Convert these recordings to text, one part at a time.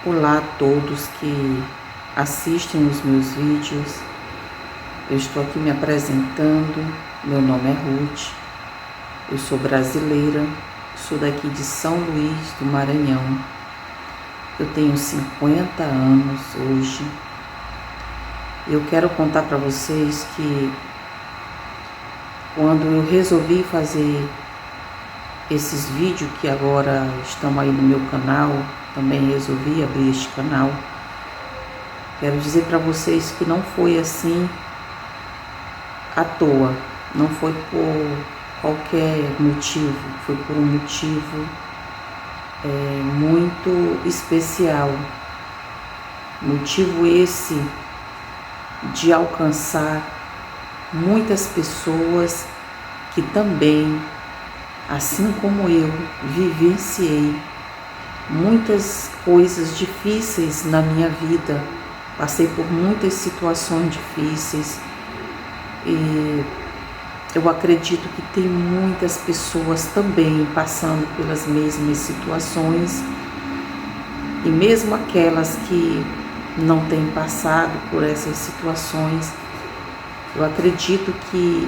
Olá a todos que assistem os meus vídeos. Eu estou aqui me apresentando. Meu nome é Ruth, eu sou brasileira, sou daqui de São Luís do Maranhão. Eu tenho 50 anos hoje. Eu quero contar para vocês que quando eu resolvi fazer esses vídeos que agora estão aí no meu canal, também resolvi abrir este canal. Quero dizer para vocês que não foi assim à toa, não foi por qualquer motivo, foi por um motivo muito especial. Motivo esse de alcançar muitas pessoas que também, assim como eu, vivenciei muitas coisas difíceis na minha vida, passei por muitas situações difíceis e eu acredito que tem muitas pessoas também passando pelas mesmas situações, e mesmo aquelas que não têm passado por essas situações, eu acredito que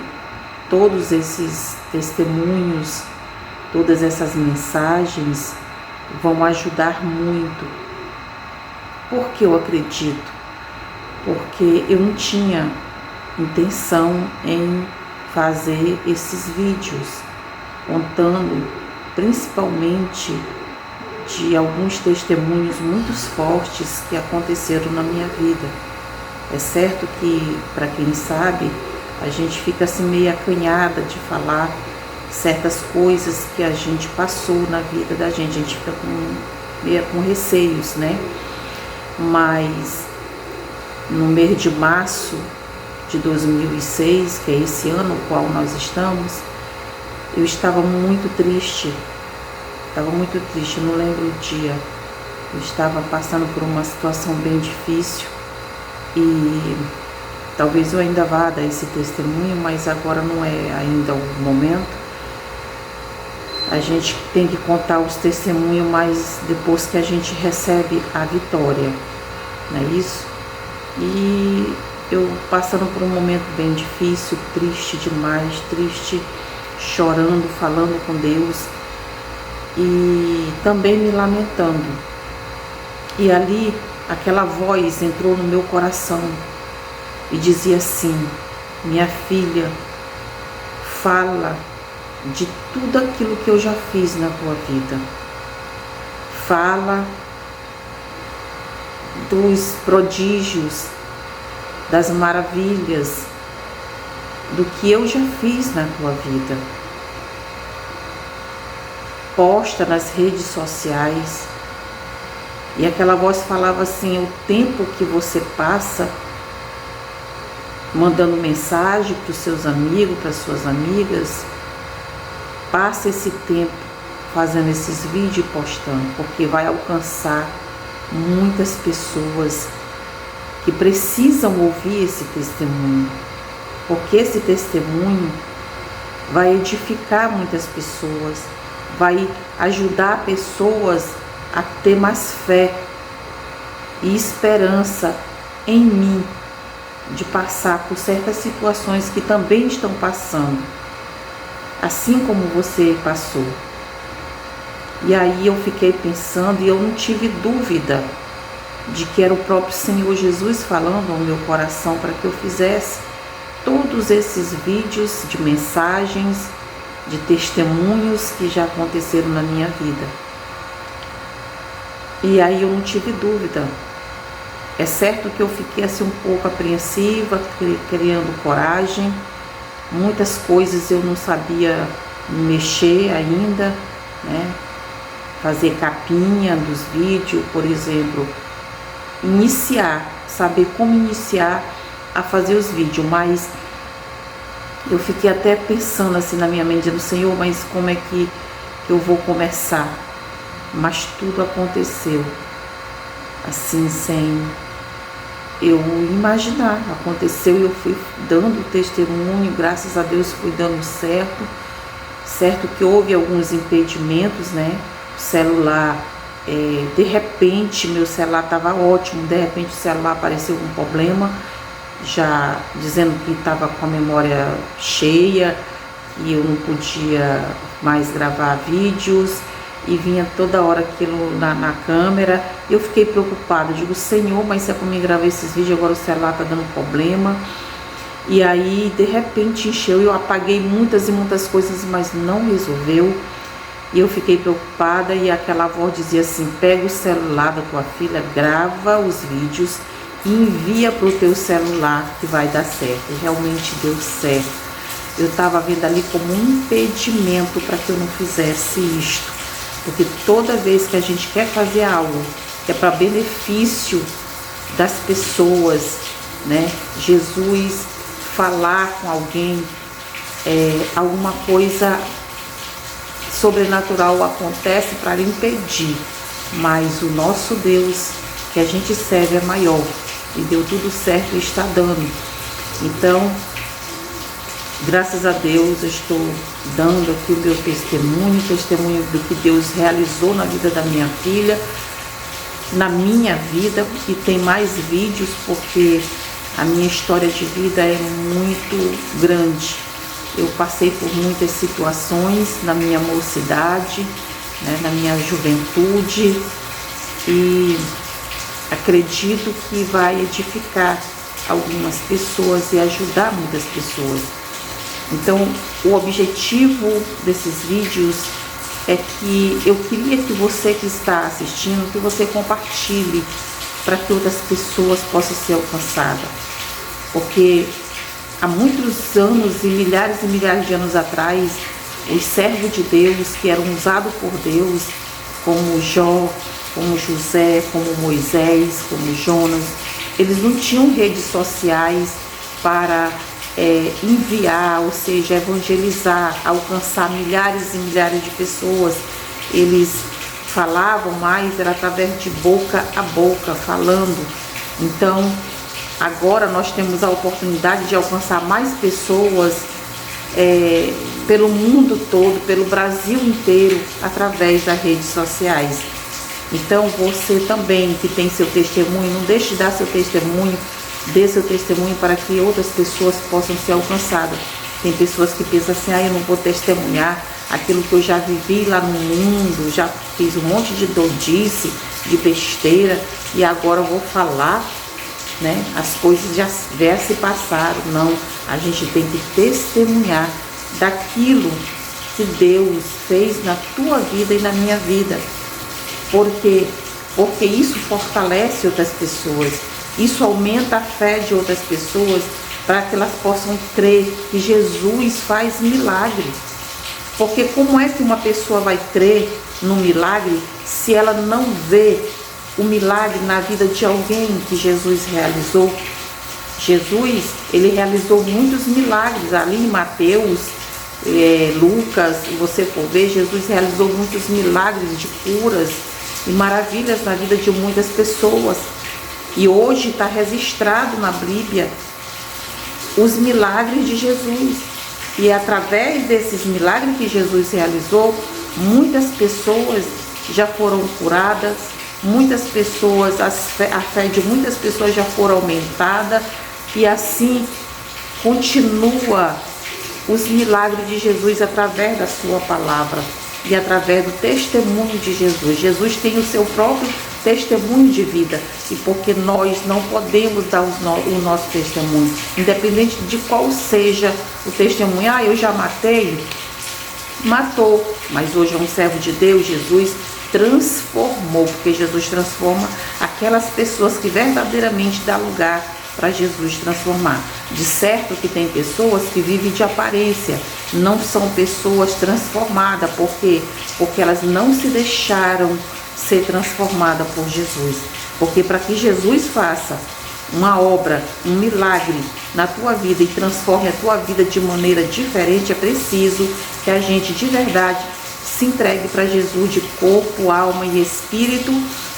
todos esses testemunhos, todas essas mensagens vão ajudar muito. Por que eu acredito? Porque eu não tinha intenção em fazer esses vídeos, contando principalmente de alguns testemunhos muito fortes que aconteceram na minha vida. É certo que, para quem sabe, a gente fica assim meio acanhada de falar certas coisas que a gente passou na vida da gente. A gente fica meio com receios, né? Mas no mês de março de 2006, que é esse ano no qual nós estamos, eu estava muito triste. Não lembro o dia. Eu estava passando por uma situação bem difícil e talvez eu ainda vá dar esse testemunho, mas agora não é ainda o momento. A gente tem que contar os testemunhos, mas depois que a gente recebe a vitória, não é isso? E eu passando por um momento bem difícil, triste demais, chorando, falando com Deus e também me lamentando. E ali aquela voz entrou no meu coração e dizia assim: minha filha, fala de tudo aquilo que eu já fiz na tua vida. Fala dos prodígios, das maravilhas, do que eu já fiz na tua vida. Posta nas redes sociais. E aquela voz falava assim: o tempo que você passa mandando mensagem para os seus amigos, para as suas amigas, passa esse tempo fazendo esses vídeos e postando, porque vai alcançar muitas pessoas que precisam ouvir esse testemunho, porque esse testemunho vai edificar muitas pessoas, vai ajudar pessoas a ter mais fé e esperança em mim, de passar por certas situações que também estão passando, assim como você passou. E aí eu fiquei pensando e eu não tive dúvida de que era o próprio Senhor Jesus falando ao meu coração para que eu fizesse todos esses vídeos de mensagens, de testemunhos que já aconteceram na minha vida. E aí eu não tive dúvida. É certo que eu fiquei assim um pouco apreensiva, criando coragem. Muitas coisas eu não sabia mexer ainda, né? Fazer capinha dos vídeos, por exemplo, saber como iniciar a fazer os vídeos, mas eu fiquei até pensando assim na minha mente, dizendo: Senhor, mas como é que eu vou começar? Mas tudo aconteceu assim, sem eu imaginar. Aconteceu e eu fui dando testemunho, graças a Deus fui dando certo que houve alguns impedimentos, né? O celular De repente meu celular estava ótimo, de repente o celular apareceu com um problema, já dizendo que estava com a memória cheia e eu não podia mais gravar vídeos, e vinha toda hora aquilo na câmera. Eu fiquei preocupada, digo, Senhor, mas se é para mim gravar esses vídeos, agora o celular está dando problema. E aí de repente encheu, eu apaguei muitas e muitas coisas, mas não resolveu. E eu fiquei preocupada, e aquela voz dizia assim: pega o celular da tua filha, grava os vídeos e envia para o teu celular que vai dar certo. E realmente deu certo. Eu estava vendo ali como um impedimento para que eu não fizesse isto, porque toda vez que a gente quer fazer algo que é para benefício das pessoas, né? Jesus, falar com alguém, alguma coisa sobrenatural acontece para impedir, mas o nosso Deus que a gente serve é maior, e deu tudo certo e está dando. Então, graças a Deus, eu estou dando aqui o meu testemunho do que Deus realizou na vida da minha filha, na minha vida, e tem mais vídeos, porque a minha história de vida é muito grande. Eu passei por muitas situações na minha mocidade, né, na minha juventude, e acredito que vai edificar algumas pessoas e ajudar muitas pessoas. Então, o objetivo desses vídeos é que eu queria que você que está assistindo, que você compartilhe para que outras pessoas possam ser alcançadas. Porque há muitos anos e milhares de anos atrás, os servos de Deus que eram usados por Deus, como Jó, como José, como Moisés, como Jonas, eles não tinham redes sociais para enviar, ou seja, evangelizar, alcançar milhares e milhares de pessoas. Eles falavam mais, era através de boca a boca, falando. Então, agora nós temos a oportunidade de alcançar mais pessoas pelo mundo todo, pelo Brasil inteiro, através das redes sociais. Então, você também que tem seu testemunho, não deixe de dar seu testemunho, dê seu testemunho para que outras pessoas possam ser alcançadas. Tem pessoas que pensam assim: eu não vou testemunhar aquilo que eu já vivi lá no mundo, já fiz um monte de doidice, de besteira, e agora eu vou falar, né? As coisas já se passaram. Não, a gente tem que testemunhar daquilo que Deus fez na tua vida e na minha vida. Porque isso fortalece outras pessoas, isso aumenta a fé de outras pessoas, para que elas possam crer que Jesus faz milagre. Porque como é que uma pessoa vai crer no milagre se ela não vê o milagre na vida de alguém que Jesus realizou? Jesus, ele realizou muitos milagres ali em Mateus, Lucas, se você for ver, Jesus realizou muitos milagres de curas e maravilhas na vida de muitas pessoas. E hoje está registrado na Bíblia os milagres de Jesus. E através desses milagres que Jesus realizou, muitas pessoas já foram curadas, muitas pessoas, a fé de muitas pessoas já foram aumentada, e assim continua os milagres de Jesus através da sua palavra e através do testemunho de Jesus. Jesus tem o seu próprio testemunho de vida, e porque nós não podemos dar o nosso testemunho, independente de qual seja o testemunho. Eu já matou, mas hoje é um servo de Deus. Jesus transformou, porque Jesus transforma aquelas pessoas que verdadeiramente dá lugar para Jesus transformar. De certo que tem pessoas que vivem de aparência, não são pessoas transformadas. Por quê? Porque elas não se deixaram ser transformadas por Jesus. Porque para que Jesus faça uma obra, um milagre na tua vida e transforme a tua vida de maneira diferente, é preciso que a gente de verdade se entregue para Jesus de corpo, alma e espírito,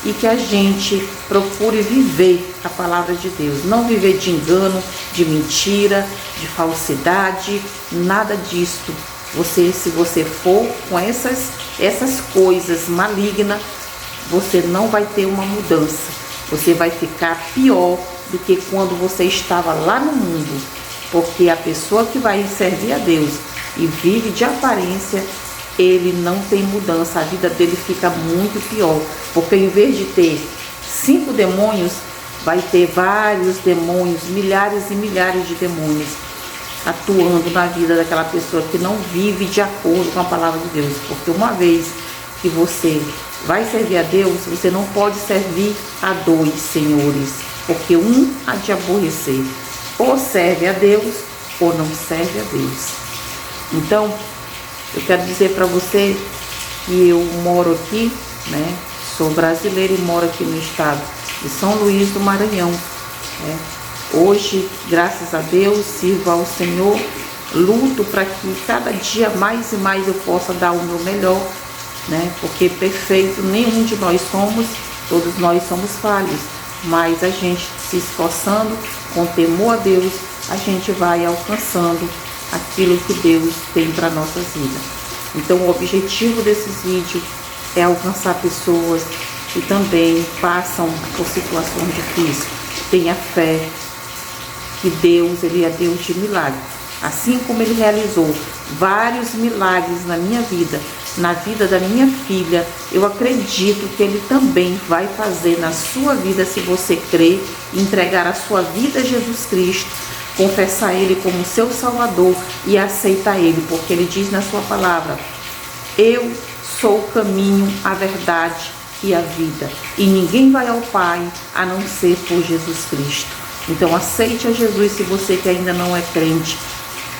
e que a gente procure viver a palavra de Deus. Não viver de engano, de mentira, de falsidade, nada disto. Se você for com essas coisas malignas, você não vai ter uma mudança. Você vai ficar pior do que quando você estava lá no mundo. Porque a pessoa que vai servir a Deus e vive de aparência, ele não tem mudança, a vida dele fica muito pior. Porque em vez de ter 5 demônios, vai ter vários demônios, milhares e milhares de demônios atuando na vida daquela pessoa que não vive de acordo com a palavra de Deus. Porque uma vez que você vai servir a Deus, você não pode servir a 2 senhores, porque um há de aborrecer. Ou serve a Deus, ou não serve a Deus. Então, eu quero dizer para você que eu moro aqui, né? Sou brasileira e moro aqui no estado de São Luís do Maranhão, né? Hoje, graças a Deus, sirvo ao Senhor, luto para que cada dia mais e mais eu possa dar o meu melhor, né? Porque perfeito nenhum de nós somos, todos nós somos falhos, mas a gente se esforçando com temor a Deus, a gente vai alcançando aquilo que Deus tem para nossas vidas. Então o objetivo desses vídeos é alcançar pessoas que também passam por situações difíceis. Tenha fé que Deus, Ele é Deus de milagre. Assim como Ele realizou vários milagres na minha vida, na vida da minha filha, eu acredito que Ele também vai fazer na sua vida, se você crer, entregar a sua vida a Jesus Cristo, confessar Ele como seu Salvador e aceitar Ele, porque Ele diz na sua palavra: eu sou o caminho, a verdade e a vida, e ninguém vai ao Pai a não ser por Jesus Cristo. Então aceite a Jesus se você que ainda não é crente.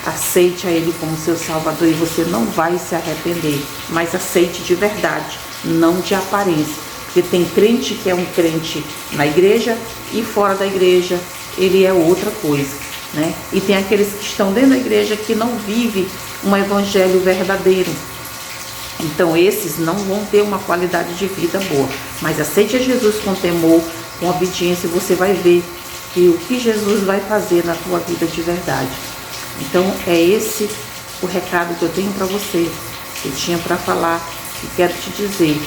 Aceite a Ele como seu Salvador e você não vai se arrepender. Mas aceite de verdade, não de aparência. Porque tem crente que é um crente na igreja e fora da igreja ele é outra coisa, né? E tem aqueles que estão dentro da igreja que não vivem um evangelho verdadeiro. Então esses não vão ter uma qualidade de vida boa. Mas aceite a Jesus com temor, com obediência, e você vai ver que o que Jesus vai fazer na tua vida de verdade. Então é esse o recado que eu tenho para você, que eu tinha para falar, e quero te dizer: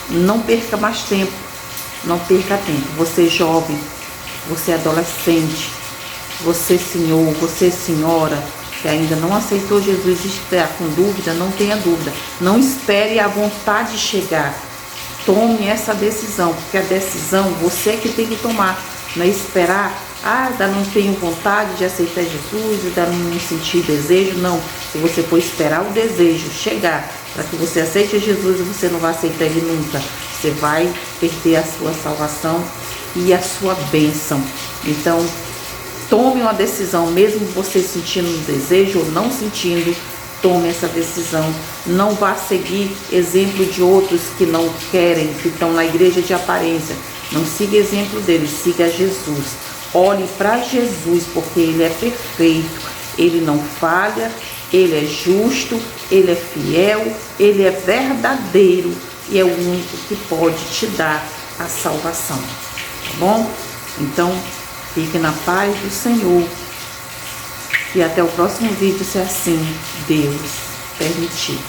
não perca mais tempo, não perca tempo. Você jovem, você adolescente, você senhor, você senhora que ainda não aceitou Jesus e está com dúvida, não tenha dúvida, não espere a vontade chegar, tome essa decisão, porque a decisão você que tem que tomar. Não é esperar, ainda não tenho vontade de aceitar Jesus, ainda não sentir desejo, não. Se você for esperar o desejo chegar para que você aceite Jesus, você não vai aceitar Ele nunca. Você vai perder a sua salvação e a sua bênção. Então, tome uma decisão, mesmo você sentindo desejo ou não sentindo, tome essa decisão. Não vá seguir exemplo de outros que não querem, que estão na igreja de aparência. Não siga exemplo deles, siga Jesus. Olhe para Jesus, porque Ele é perfeito, Ele não falha, Ele é justo, Ele é fiel, Ele é verdadeiro e é o único que pode te dar a salvação. Tá bom? Então, fique na paz do Senhor e até o próximo vídeo, se assim Deus permitir.